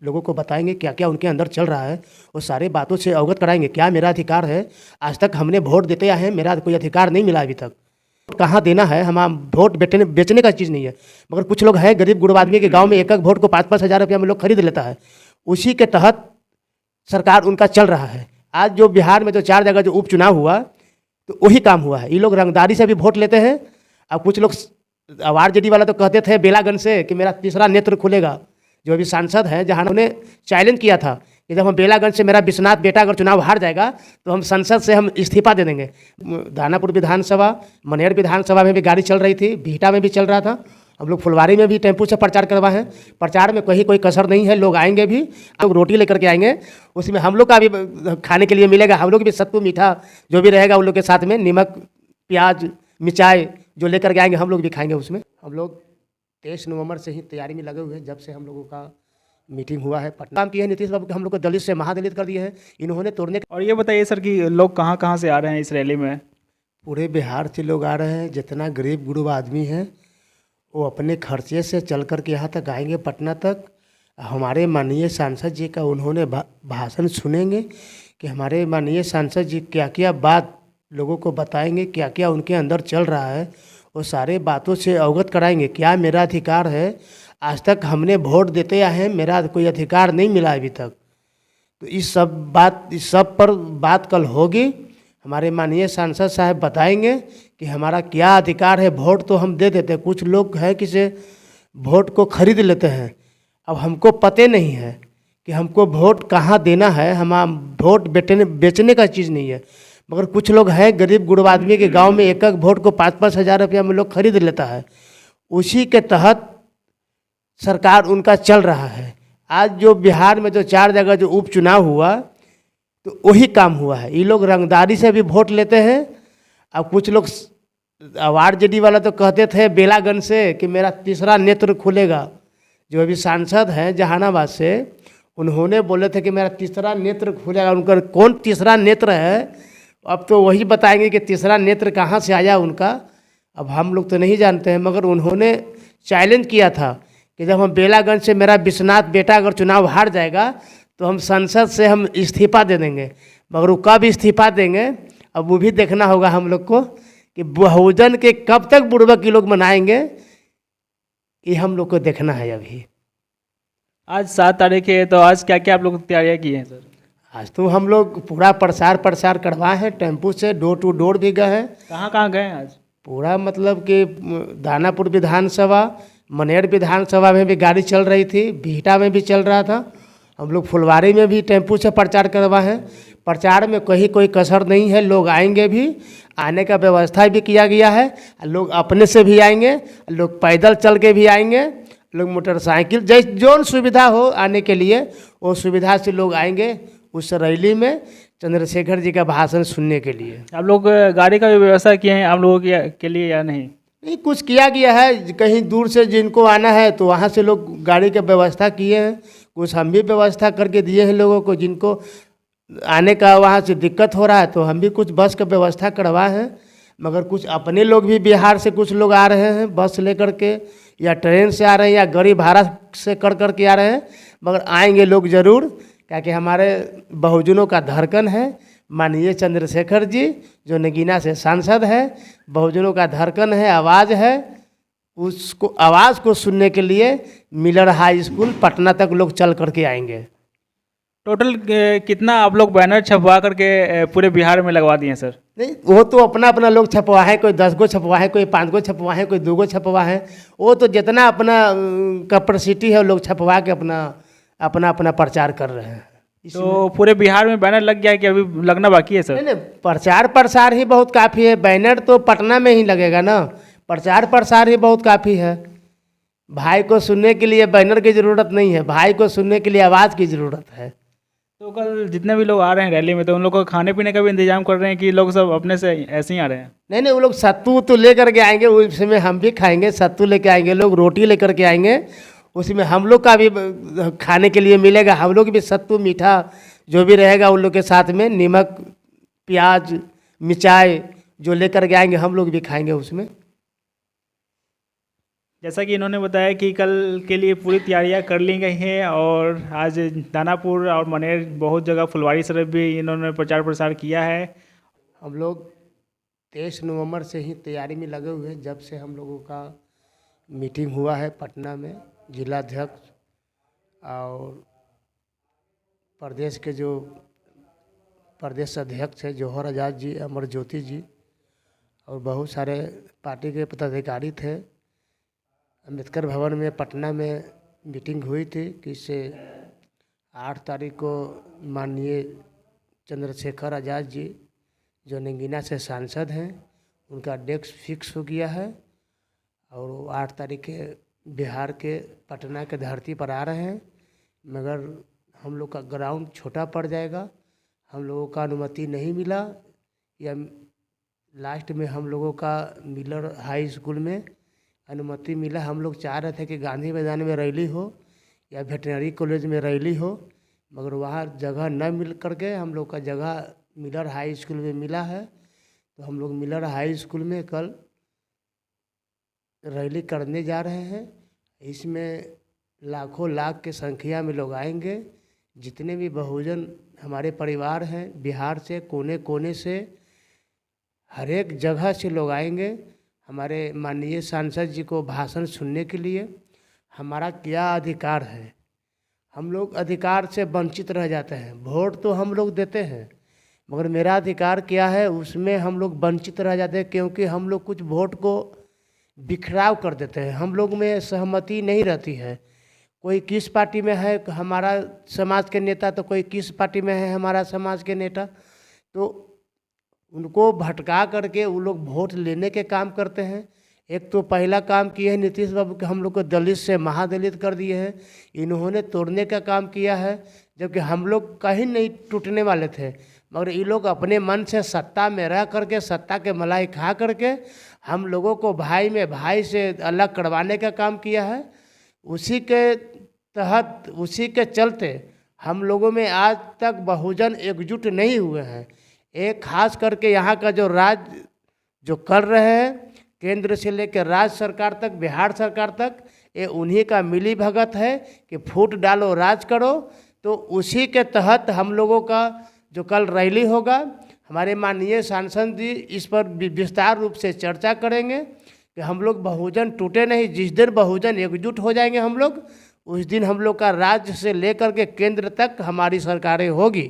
लोगों को बताएंगे क्या क्या उनके अंदर चल रहा है, वो सारे बातों से अवगत कराएंगे। क्या मेरा अधिकार है? आज तक हमने वोट देते आए हैं, मेरा कोई अधिकार नहीं मिला अभी तक। कहाँ देना है? हम वोट बेचने का चीज़ नहीं है। मगर कुछ लोग हैं गरीब गुरब आदमी के गांव में एक एक वोट को 5-5 हज़ार रुपया में लोग खरीद लेता है। उसी के तहत सरकार उनका चल रहा है। आज जो बिहार में जो 4 जगह जो उपचुनाव हुआ तो वही काम हुआ है। ये लोग रंगदारी से भी वोट लेते हैं। अब कुछ लोग आरजेडी वाला तो कहते थे बेलागंज से कि मेरा तीसरा नेत्र खुलेगा। जो अभी सांसद हैं जहाँ उन्होंने चैलेंज किया था कि जब हम बेलागंज से मेरा विश्वनाथ बेटा अगर चुनाव हार जाएगा तो हम संसद से हम इस्तीफा दे देंगे। दानापुर विधानसभा, मनेर विधानसभा में भी गाड़ी चल रही थी, बिहटा में भी चल रहा था। हम लोग फुलवारी में भी टेम्पू से प्रचार करवाए हैं। प्रचार में कहीं कोई कसर नहीं है, लोग आएंगे भी, लोग रोटी लेकर के आएंगे, उसमें हम लोग का भी खाने के लिए मिलेगा। हम लोग भी सत्तू मीठा जो भी रहेगा उन लोग के साथ में नमक प्याज मिर्चाई जो लेकर के आएंगे हम लोग भी खाएंगे। उसमें हम लोग 23 नवंबर से ही तैयारी में लगे हुए हैं। जब से हम लोगों का मीटिंग हुआ है पटना काम किया है नीतीश बाबू, हम लोग को दलित से महादलित कर दिए हैं इन्होंने तोड़ने। और ये बताइए सर कि लोग कहाँ कहाँ से आ रहे हैं इस रैली में? पूरे बिहार से लोग आ रहे हैं। जितना गरीब गुरब आदमी है वो अपने खर्चे से चल कर के यहाँ तक आएंगे पटना तक। हमारे माननीय सांसद जी का उन्होंने भाषण सुनेंगे कि हमारे माननीय सांसद जी क्या क्या बात लोगों को बताएंगे, क्या क्या उनके अंदर चल रहा है, वो सारे बातों से अवगत कराएंगे। क्या मेरा अधिकार है? आज तक हमने वोट देते आए हैं, मेरा कोई अधिकार नहीं मिला अभी तक। तो इस सब पर बात कल होगी। हमारे माननीय सांसद साहब बताएंगे कि हमारा क्या अधिकार है। वोट तो हम दे देते हैं, कुछ लोग हैं कि से वोट को खरीद लेते हैं। अब हमको पते नहीं है कि हमको वोट कहाँ देना है। हम वोट बेचने का चीज़ नहीं है। मगर कुछ लोग हैं गरीब गुरब आदमी के गांव में एक एक वोट को 5-5 हज़ार रुपया में लोग खरीद लेता है। उसी के तहत सरकार उनका चल रहा है। आज जो बिहार में जो 4 जगह जो उपचुनाव हुआ तो वही काम हुआ है। ये लोग रंगदारी से भी वोट लेते हैं। अब कुछ लोग आरजेडी वाला तो कहते थे बेलागंज से कि मेरा तीसरा नेत्र खुलेगा। जो अभी सांसद हैं जहानाबाद से उन्होंने बोले थे कि मेरा तीसरा नेत्र खुलेगा। उनका कौन तीसरा नेत्र है अब तो वही बताएंगे कि तीसरा नेत्र कहाँ से आया उनका। अब हम लोग तो नहीं जानते हैं, मगर उन्होंने चैलेंज किया था कि जब हम बेलागंज से मेरा विश्वनाथ बेटा अगर चुनाव हार जाएगा तो हम संसद से हम इस्तीफा दे देंगे। मगर वो कब इस्तीफा देंगे अब वो भी देखना होगा हम लोग को कि बहुजन के कब तक बुड़बक के लोग मनाएंगे, ये हम लोग को देखना है। अभी आज 7 तारीख है तो आज क्या क्या आप लोग तैयारियाँ की हैं सर? आज तो हम लोग पूरा प्रसार करवाए हैं, टेम्पू से डोर टू डोर भी गए हैं। कहाँ कहाँ गए हैं आज? पूरा मतलब कि दानापुर विधानसभा, मनेर विधानसभा में भी गाड़ी चल रही थी, बिहटा में भी चल रहा था। हम लोग फुलवारी में भी टेम्पू से प्रचार करवाए हैं। प्रचार में कहीं कोई कसर नहीं है, लोग आएंगे भी, आने का व्यवस्था भी किया गया है। लोग अपने से भी आएंगे, लोग पैदल चल के भी आएंगे, लोग मोटरसाइकिल जैसे जो सुविधा हो आने के लिए वो सुविधा से लोग आएंगे उस रैली में चंद्रशेखर जी का भाषण सुनने के लिए। आप लोग गाड़ी का भी व्यवस्था किए हैं आप लोगों के लिए या नहीं? नहीं, कुछ किया गया है। कहीं दूर से जिनको आना है तो वहाँ से लोग गाड़ी की व्यवस्था किए हैं। कुछ हम भी व्यवस्था करके दिए हैं लोगों को, जिनको आने का वहाँ से दिक्कत हो रहा है तो हम भी कुछ बस का व्यवस्था करवाए हैं। मगर कुछ अपने लोग भी बिहार से कुछ लोग आ रहे हैं बस लेकर के, या ट्रेन से आ रहे हैं, या गाड़ी भाड़ा से कर के आ रहे हैं। मगर आएंगे लोग ज़रूर, क्योंकि हमारे बहुजनों का धड़कन है माननीय चंद्रशेखर जी जो नगीना से सांसद है। बहुजनों का धड़कन है, आवाज़ है। उसको आवाज़ को सुनने के लिए मिलर हाई स्कूल पटना तक लोग चल करके आएंगे। टोटल कितना आप लोग बैनर छपवा करके पूरे बिहार में लगवा दिए सर? नहीं, वो तो अपना अपना लोग छपवा है, कोई 10 गो छपवा है, कोई 5 गो छपवा है, कोई 2 गो छपवा है। वो तो जितना अपना कैपेसिटी है लोग छपवा के अपना प्रचार कर रहे हैं। तो पूरे बिहार में बैनर लग गया है कि अभी लगना बाकी है सर? नहीं, प्रचार ही बहुत काफ़ी है। बैनर तो पटना में ही लगेगा ना, प्रचार ही बहुत काफ़ी है। भाई को सुनने के लिए बैनर की ज़रूरत नहीं है, भाई को सुनने के लिए आवाज़ की ज़रूरत है। तो कल जितने भी लोग आ रहे हैं रैली में तो उन लोग को खाने पीने का भी इंतजाम कर रहे हैं कि लोग सब अपने से ऐसे ही आ रहे हैं? नहीं, वो लोग सत्तू तो लेकर के आएंगे, उसमें हम भी खाएंगे। सत्तू लेके आएंगे लोग, रोटी लेकर के आएंगे, उसमें हम लोग का भी खाने के लिए मिलेगा। हम लोग भी सत्तू मीठा जो भी रहेगा उन लोग के साथ में नमक प्याज मिर्चाई जो लेकर के आएंगे हम लोग भी खाएंगे उसमें। जैसा कि इन्होंने बताया कि कल के लिए पूरी तैयारियां कर ली गई हैं और आज दानापुर और मनेर बहुत जगह फुलवारी तरफ भी इन्होंने प्रचार प्रसार किया है। हम लोग 23 नवंबर से ही तैयारी में लगे हुए हैं। जब से हम लोगों का मीटिंग हुआ है पटना में, जिलाध्यक्ष और प्रदेश के जो प्रदेश अध्यक्ष है जौहर आज़ाद जी, अमर ज्योति जी और बहुत सारे पार्टी के पदाधिकारी थे। अम्बेडकर भवन में पटना में मीटिंग हुई थी कि इससे 8 तारीख को माननीय चंद्रशेखर आज़ाद जी जो नगीना से सांसद हैं उनका डेस्क फिक्स हो गया है और वो 8 तारीख के बिहार के पटना के धरती पर आ रहे हैं। मगर हम लोग का ग्राउंड छोटा पड़ जाएगा, हम लोगों का अनुमति नहीं मिला। या लास्ट में हम लोगों का मिलर हाई स्कूल में अनुमति मिला। हम लोग चाह रहे थे कि गांधी मैदान में रैली हो या वेटनरी कॉलेज में रैली हो, मगर वहाँ जगह न मिल करके हम लोग का जगह मिलर हाई स्कूल में मिला है। तो हम लोग मिलर हाई स्कूल में कल रैली करने जा रहे हैं। इसमें लाखों लाख के संख्या में लोग आएंगे। जितने भी बहुजन हमारे परिवार हैं बिहार से कोने कोने से हर एक जगह से लोग आएंगे हमारे माननीय सांसद जी को भाषण सुनने के लिए। हमारा क्या अधिकार है, हम लोग अधिकार से वंचित रह जाते हैं। वोट तो हम लोग देते हैं मगर मेरा अधिकार क्या है उसमें हम लोग वंचित रह जाते हैं, क्योंकि हम लोग कुछ वोट को बिखराव कर देते हैं। हम लोग में सहमति नहीं रहती है। कोई किस पार्टी में है हमारा समाज के नेता, तो कोई किस पार्टी में है हमारा समाज के नेता, तो उनको भटका करके वो लोग वोट लेने के काम करते हैं। एक तो पहला काम किए हैं नीतीश बाबू के, हम लोग को दलित से महादलित कर दिए हैं। इन्होंने तोड़ने का काम किया है, जबकि हम लोग कहीं नहीं टूटने वाले थे, मगर ये लोग अपने मन से सत्ता में रह करके सत्ता के मलाई खा करके हम लोगों को भाई में भाई से अलग करवाने का काम किया है। उसी के तहत उसी के चलते हम लोगों में आज तक बहुजन एकजुट नहीं हुए हैं। एक खास करके यहाँ का जो राज्य जो कर रहे हैं केंद्र से लेकर राज्य सरकार तक, बिहार सरकार तक, ये उन्हीं का मिली भगत है कि फूट डालो राज करो। तो उसी के तहत हम लोगों का जो कल रैली होगा, हमारे माननीय सांसद जी इस पर विस्तार रूप से चर्चा करेंगे कि हम लोग बहुजन टूटे नहीं। जिस दिन बहुजन एकजुट हो जाएंगे हम लोग, उस दिन हम लोग का राज्य से लेकर के केंद्र तक हमारी सरकारें होगी।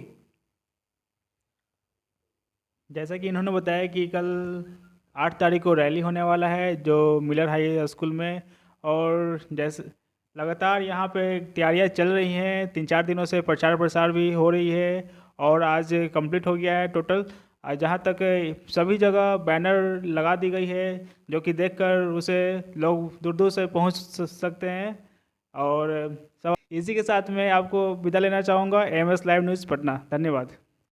जैसा कि इन्होंने बताया कि कल 8 तारीख को रैली होने वाला है जो मिलर हाई स्कूल में, और जैसे लगातार यहाँ पे तैयारियाँ चल रही हैं। 3-4 दिनों से प्रचार प्रसार भी हो रही है और आज कंप्लीट हो गया है टोटल। आज जहाँ तक सभी जगह बैनर लगा दी गई है जो कि देखकर उसे लोग दूर दूर से पहुँच सकते हैं। और सब इसी के साथ मैं आपको विदा लेना चाहूँगा। MS live news Patna. धन्यवाद।